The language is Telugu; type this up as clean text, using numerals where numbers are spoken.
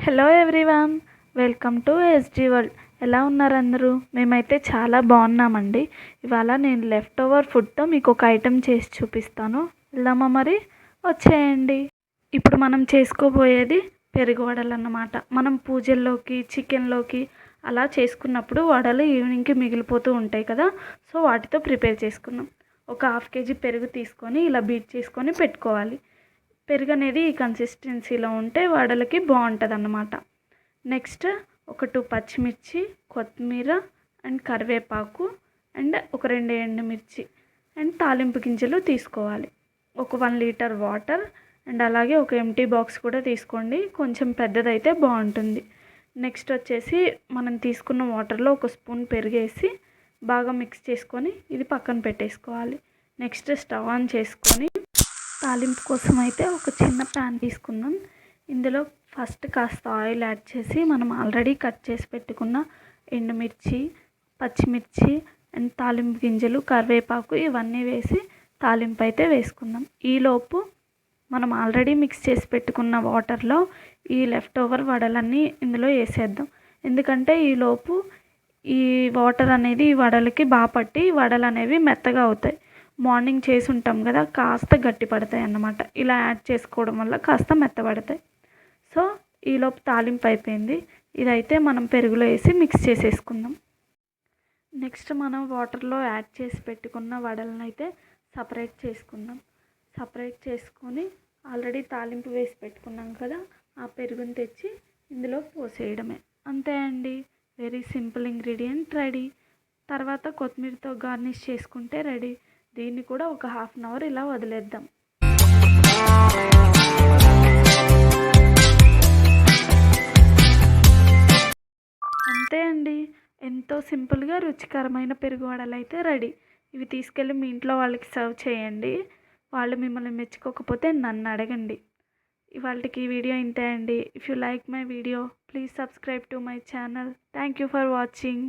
Hello everyone, welcome to SG world. ఎలా ఉన్నారు అందరూ? మేమైతే చాలా బాగున్నామండి. ఇవాళ నేను లెఫ్ట్ ఓవర్ ఫుడ్తో మీకు ఒక ఐటెం చేసి చూపిస్తాను. వెళ్దామా మరి? వచ్చేయండి. ఇప్పుడు మనం చేసుకోబోయేది పెరుగు వడలు అన్నమాట. మనం పూజల్లోకి, చికెన్లోకి అలా చేసుకున్నప్పుడు వడలు ఈవినింగ్కి మిగిలిపోతూ ఉంటాయి కదా, సో వాటితో ప్రిపేర్ చేసుకున్నాం. ఒక హాఫ్ కేజీ పెరుగు తీసుకొని ఇలా బీట్ చేసుకొని పెట్టుకోవాలి. పెరుగు అనేది ఈ కన్సిస్టెన్సీలో ఉంటే వడలకి బాగుంటుంది అన్నమాట. నెక్స్ట్ ఒక 2 పచ్చిమిర్చి, కొత్తిమీర అండ్ కరివేపాకు అండ్ ఒక 2 ఎండుమిర్చి అండ్ తాలింపు గింజలు తీసుకోవాలి. ఒక 1 లీటర్ వాటర్ అండ్ అలాగే ఒక ఎంటీ బాక్స్ కూడా తీసుకోండి, కొంచెం పెద్దదైతే బాగుంటుంది. నెక్స్ట్ వచ్చేసి మనం తీసుకున్న వాటర్లో ఒక స్పూన్ పెరిగేసి బాగా మిక్స్ చేసుకొని ఇది పక్కన పెట్టేసుకోవాలి. నెక్స్ట్ స్టవ్ ఆన్ చేసుకొని తాలింపు కోసం అయితే ఒక చిన్న ప్యాన్ తీసుకుందాం. ఇందులో ఫస్ట్ కాస్త ఆయిల్ యాడ్ చేసి మనం ఆల్రెడీ కట్ చేసి పెట్టుకున్న ఎండుమిర్చి, పచ్చిమిర్చి అండ్ తాలింపు గింజలు, కరివేపాకు ఇవన్నీ వేసి తాలింపు అయితే వేసుకుందాం. ఈలోపు మనం ఆల్రెడీ మిక్స్ చేసి పెట్టుకున్న వాటర్లో ఈ లెఫ్ట్ ఓవర్ వడలన్నీ ఇందులో వేసేద్దాం. ఎందుకంటే ఈలోపు ఈ వాటర్ అనేది ఈ వడలకి బాగా పట్టి వడలు అనేవి మెత్తగా అవుతాయి. మార్నింగ్ చేసి ఉంటాం కదా, కాస్త గట్టి పడతాయి అన్నమాట. ఇలా యాడ్ చేసుకోవడం వల్ల కాస్త మెత్తబడతాయి. సో ఈలోపు తాలింపు అయిపోయింది. ఇదైతే మనం పెరుగులో వేసి మిక్స్ చేసేసుకుందాం. నెక్స్ట్ మనం వాటర్లో యాడ్ చేసి పెట్టుకున్న వడలను అయితే సపరేట్ చేసుకుందాం. సపరేట్ చేసుకొని ఆల్రెడీ తాలింపు వేసి పెట్టుకున్నాం కదా, ఆ పెరుగుని తెచ్చి ఇందులో పోసేయడమే. అంతే అండి, వెరీ సింపుల్ ఇంగ్రీడియంట్ రెడీ. తర్వాత కొత్తిమీరతో గార్నిష్ చేసుకుంటే రెడీ. దీన్ని కూడా ఒక హాఫ్ అన్ అవర్ ఇలా వదిలేద్దాం. అంతే అండి, ఎంతో సింపుల్గా రుచికరమైన పెరుగు వడలు అయితే రెడీ. ఇవి తీసుకెళ్ళి మీ ఇంట్లో వాళ్ళకి సర్వ్ చేయండి. వాళ్ళు మిమ్మల్ని మెచ్చుకోకపోతే నన్ను అడగండి. ఇవాళకి ఈ వీడియో ఇంతే అండి. If you like my video please subscribe to my channel. Thank you for watching.